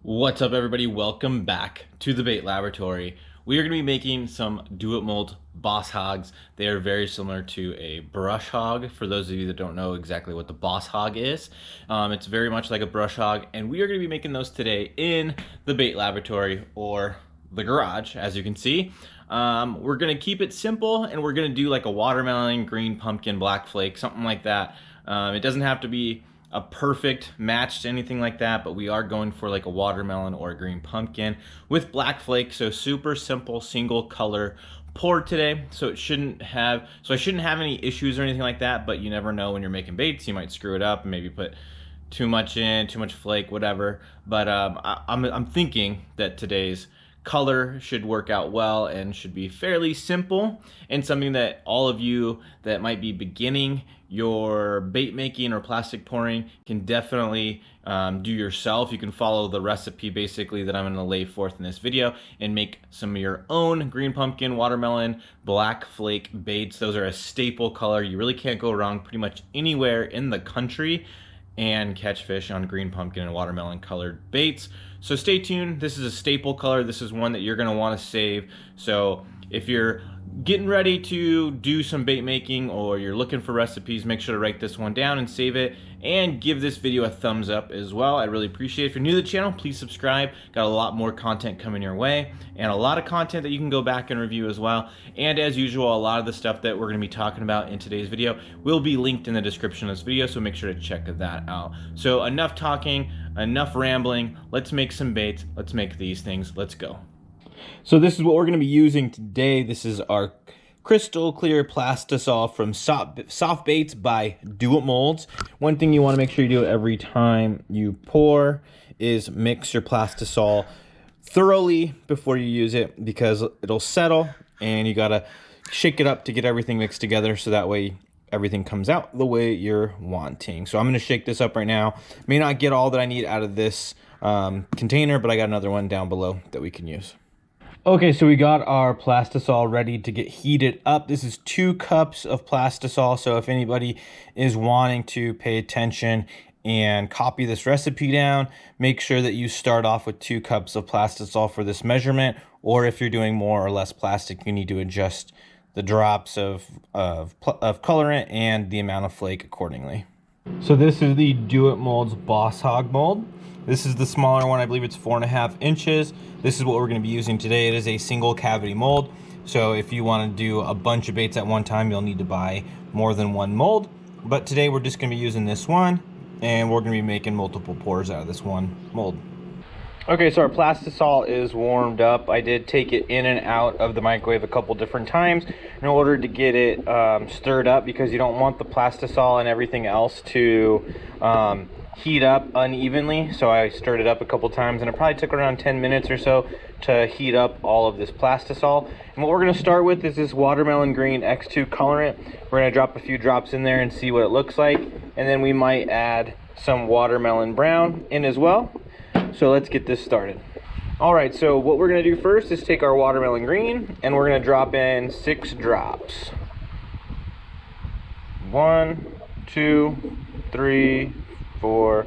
What's up, everybody? Welcome back to the Bait Laboratory. We are going to be making some Do It Mold Boss Hogs. They are very similar to a brush hog. For those of you that don't know exactly what the Boss Hog is, it's very much like a brush hog, and we are going to be making those today in the Bait Laboratory, or the garage, as you can see. We're going to keep it simple, and we're going to do like a watermelon, green pumpkin, black flake, something like that. It doesn't have to be a perfect match to anything like that, but we are going for like a watermelon or a green pumpkin with black flake. So super simple single color pour today. So I shouldn't have any issues or anything like that, but you never know when you're making baits. You might screw it up and maybe put too much flake, whatever. But I'm thinking that today's color should work out well and should be fairly simple, and something that all of you that might be beginning your bait making or plastic pouring can definitely do yourself. You can follow the recipe basically that I'm going to lay forth in this video and make some of your own green pumpkin, watermelon, black flake baits. Those are a staple color. You really can't go wrong pretty much anywhere in the country and catch fish on green pumpkin and watermelon colored baits. So stay tuned. This is a staple color. This is one that you're going to want to save. So if you're getting ready to do some bait making or you're looking for recipes, make sure to write this one down and save it, and give this video a thumbs up as well. I'd really appreciate it. If you're new to the channel, please subscribe. Got a lot more content coming your way, and a lot of content that you can go back and review as well. And as usual, a lot of the stuff that we're going to be talking about in today's video will be linked in the description of this video, so make sure to check that out. So enough talking, enough rambling. Let's make some baits. Let's make these things. Let's go. So this is what we're going to be using today. This is our crystal clear Plastisol from Soft Baits by Do It Molds. One thing you want to make sure you do every time you pour is mix your Plastisol thoroughly before you use it, because it'll settle and you got to shake it up to get everything mixed together, so that way everything comes out the way you're wanting. So I'm going to shake this up right now. May not get all that I need out of this container, but I got another one down below that we can use. Okay, so we got our Plastisol ready to get heated up. This is 2 cups of Plastisol, so if anybody is wanting to pay attention and copy this recipe down, make sure that you start off with 2 cups of Plastisol for this measurement, or if you're doing more or less plastic, you need to adjust the drops of colorant and the amount of flake accordingly. So this is the Do It Molds Boss Hog mold. This is the smaller one. I believe it's 4.5 inches. This is what we're going to be using today. It is a single cavity mold. So if you want to do a bunch of baits at one time, you'll need to buy more than one mold. But today we're just going to be using this one, and we're going to be making multiple pours out of this one mold. Okay, so our Plastisol is warmed up. I did take it in and out of the microwave a couple different times in order to get it stirred up, because you don't want the Plastisol and everything else to heat up unevenly. So I stirred it up a couple times, and it probably took around 10 minutes or so to heat up all of this Plastisol. And what we're going to start with is this watermelon green X2 colorant. We're going to drop a few drops in there and see what it looks like, and then we might add some watermelon brown in as well. So let's get this started. All right, so what we're going to do first is take our watermelon green, and we're going to drop in 6 drops. 1, 2, 3, 4,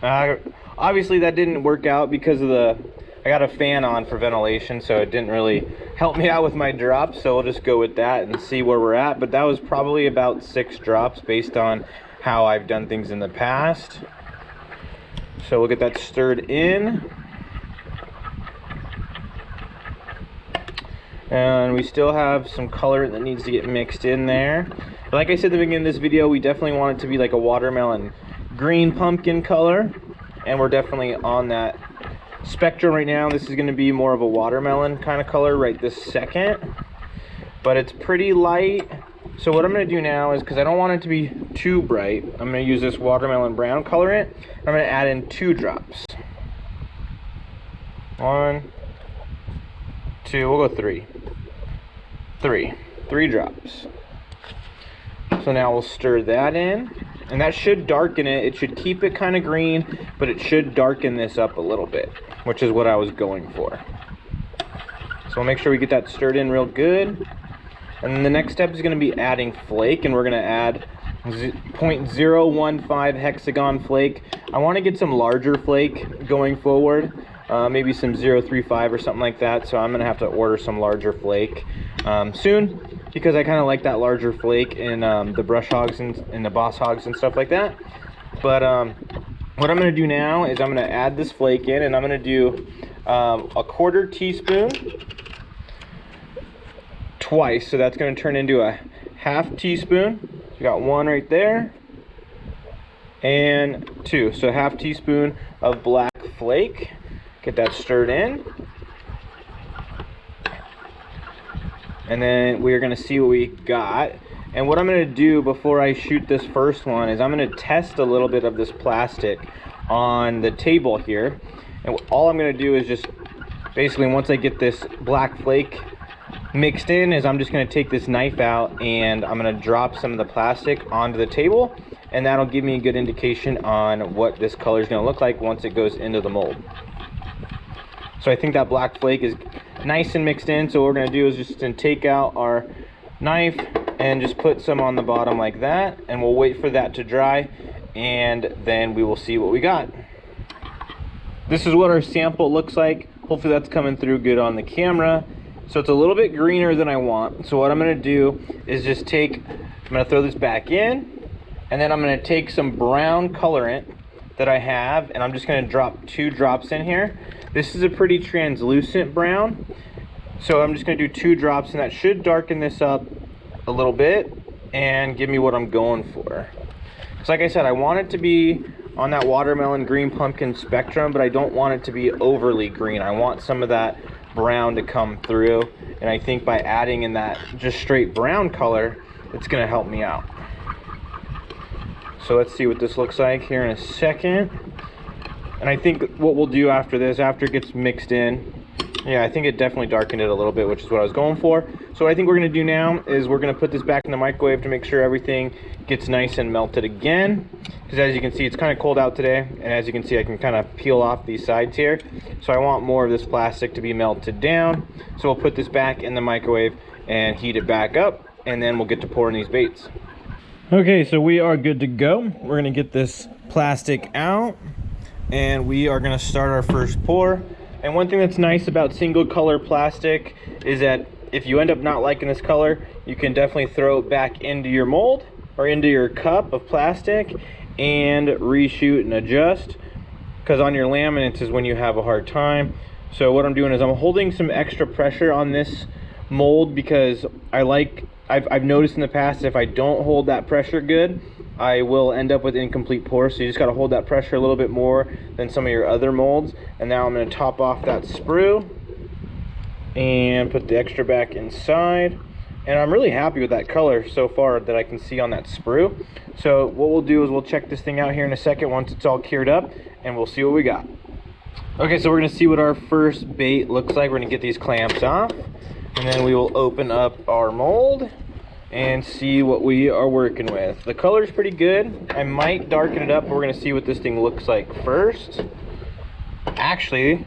5. Obviously that didn't work out because of I got a fan on for ventilation, so it didn't really help me out with my drops, so we'll just go with that and see where we're at. But that was probably about 6 drops based on how I've done things in the past. So we'll get that stirred in. And we still have some color that needs to get mixed in there. But like I said at the beginning of this video, we definitely want it to be like a watermelon green pumpkin color. And we're definitely on that spectrum right now. This is going to be more of a watermelon kind of color right this second. But it's pretty light. So what I'm going to do now is, because I don't want it to be too bright, I'm going to use this watermelon brown colorant. I'm going to add in 2 drops. 1, 2, we'll go 3. 3 drops. So now we'll stir that in, and that should darken it. It should keep it kind of green, but it should darken this up a little bit, which is what I was going for. So we'll make sure we get that stirred in real good. And then the next step is going to be adding flake, and we're going to add .015 hexagon flake. I want to get some larger flake going forward, maybe some 0.35 or something like that. So I'm gonna have to order some larger flake soon, because I kind of like that larger flake in the brush hogs and the boss hogs and stuff like that. But what I'm gonna do now is I'm gonna add this flake in, and I'm gonna do a 1/4 teaspoon twice. So that's gonna turn into a 1/2 teaspoon. You got 1 right there, and 2. So 1/2 teaspoon of Black Flake. Get that stirred in. And then we're gonna see what we got. And what I'm gonna do before I shoot this first one is I'm gonna test a little bit of this plastic on the table here. And all I'm gonna do is just basically, once I get this Black Flake mixed in, is I'm just going to take this knife out and I'm going to drop some of the plastic onto the table, and that'll give me a good indication on what this color is going to look like once it goes into the mold. So I think that Black Flake is nice and mixed in, so what we're going to do is just take out our knife and just put some on the bottom like that, and we'll wait for that to dry, and then we will see what we got. This is what our sample looks like. Hopefully that's coming through good on the camera. So it's a little bit greener than I want. So what I'm gonna do is just I'm gonna throw this back in, and then I'm gonna take some brown colorant that I have, and I'm just gonna drop 2 drops in here. This is a pretty translucent brown. So I'm just gonna do 2 drops, and that should darken this up a little bit and give me what I'm going for. So like I said, I want it to be on that watermelon green pumpkin spectrum, but I don't want it to be overly green. I want some of that brown to come through, and I think by adding in that just straight brown color, it's going to help me out. So let's see what this looks like here in a second. And I think what we'll do after this, after it gets mixed in, yeah, I think it definitely darkened it a little bit, which is what I was going for. So what I think we're going to do now is we're going to put this back in the microwave to make sure everything gets nice and melted again. Because as you can see, it's kind of cold out today, and as you can see, I can kind of peel off these sides here. So I want more of this plastic to be melted down. So we'll put this back in the microwave and heat it back up, and then we'll get to pouring these baits. Okay, so we are good to go. We're going to get this plastic out, and we are going to start our first pour. And one thing that's nice about single color plastic is that if you end up not liking this color, you can definitely throw it back into your mold or into your cup of plastic and reshoot and adjust, because on your laminates is when you have a hard time. So what I'm doing is I'm holding some extra pressure on this mold, because I've noticed in the past, if I don't hold that pressure good, I will end up with incomplete pours. So you just got to hold that pressure a little bit more than some of your other molds. And now I'm going to top off that sprue and put the extra back inside. And I'm really happy with that color so far that I can see on that sprue. So what we'll do is we'll check this thing out here in a second once it's all cured up, and we'll see what we got. Okay, so we're going to see what our first bait looks like. We're going to get these clamps off, and then we will open up our mold and see what we are working with. The color's pretty good. I might darken it up, but we're gonna see what this thing looks like first. Actually,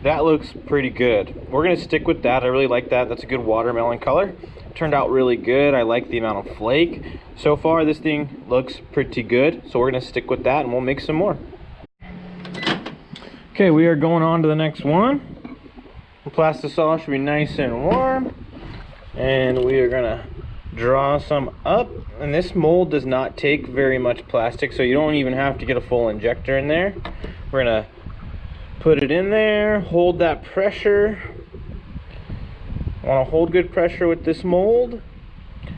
that looks pretty good. We're gonna stick with that. I really like that. That's a good watermelon color. Turned out really good. I like the amount of flake. So far, this thing looks pretty good. So we're gonna stick with that, and we'll make some more. Okay, we are going on to the next one. The Plastisol should be nice and warm. And we are gonna draw some up, and this mold does not take very much plastic, so you don't even have to get a full injector in there. We're gonna put it in there, hold that pressure. I want to hold good pressure with this mold,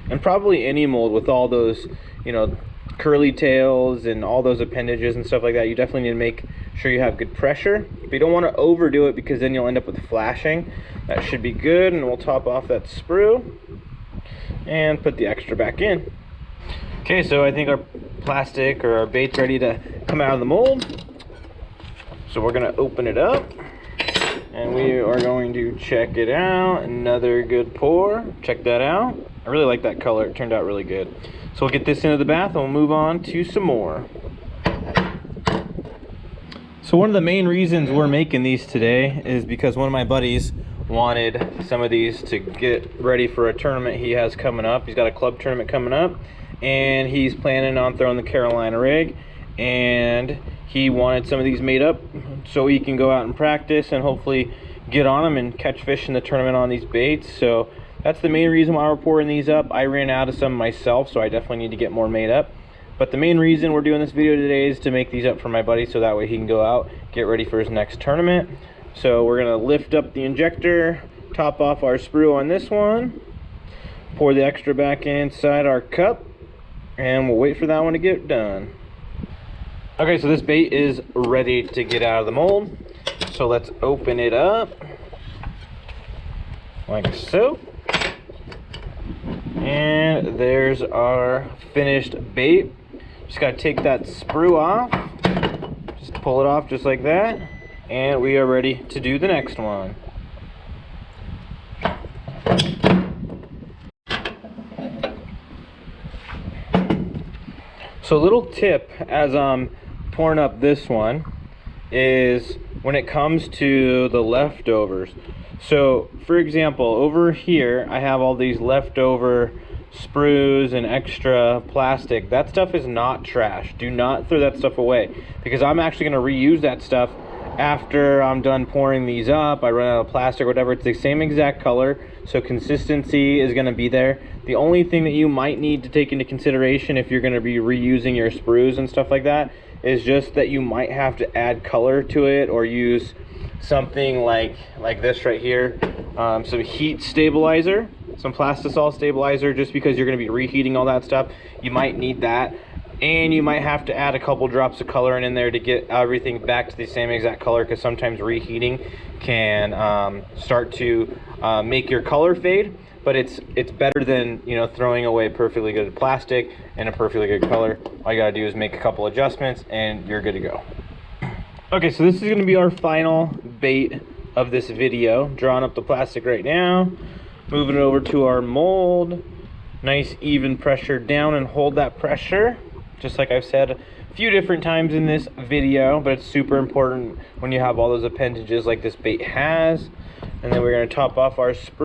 and probably any mold with all those, you know, curly tails and all those appendages and stuff like that. You definitely need to make sure you have good pressure, but you don't want to overdo it, because then you'll end up with flashing. That should be good, and we'll top off that sprue and put the extra back in. Okay, so I think our plastic or our bait's ready to come out of the mold. So we're gonna open it up, and we are going to check it out. Another good pour. Check that out. I really like that color. It turned out really good. So we'll get this into the bath, and we'll move on to some more. So one of the main reasons we're making these today is because one of my buddies wanted some of these to get ready for a tournament he has coming up. He's got a club tournament coming up, and he's planning on throwing the Carolina rig, and he wanted some of these made up so he can go out and practice and hopefully get on them and catch fish in the tournament on these baits. So that's the main reason why we're pouring these up. I ran out of some myself, so I definitely need to get more made up. But the main reason we're doing this video today is to make these up for my buddy, so that way he can go out, get ready for his next tournament. So we're gonna lift up the injector, top off our sprue on this one, pour the extra back inside our cup, and we'll wait for that one to get done. Okay, so this bait is ready to get out of the mold. So let's open it up, like so. And there's our finished bait. Just gotta take that sprue off, just pull it off just like that, and we are ready to do the next one. So a little tip as I'm pouring up this one is when it comes to the leftovers. So for example, over here I have all these leftover sprues and extra plastic. That stuff is not trash. Do not throw that stuff away, because I'm actually going to reuse that stuff after I'm done pouring these up. I run out of plastic or whatever. It's the same exact color, so consistency is going to be there. The only thing that you might need to take into consideration if you're going to be reusing your sprues and stuff like that is just that you might have to add color to it, or use something like this right here, some heat stabilizer, some Plastisol stabilizer, just because you're going to be reheating all that stuff. You might need that, and you might have to add a couple drops of colorant in there to get everything back to the same exact color, because sometimes reheating can start to make your color fade. But it's better than, you know, throwing away perfectly good plastic and a perfectly good color. All you gotta do is make a couple adjustments and you're good to go. Okay, so this is gonna be our final bait of this video. Drawing up the plastic right now, moving it over to our mold. Nice even pressure down, and hold that pressure, just like I've said a few different times in this video, but it's super important when you have all those appendages like this bait has. And then we're gonna top off our sprue.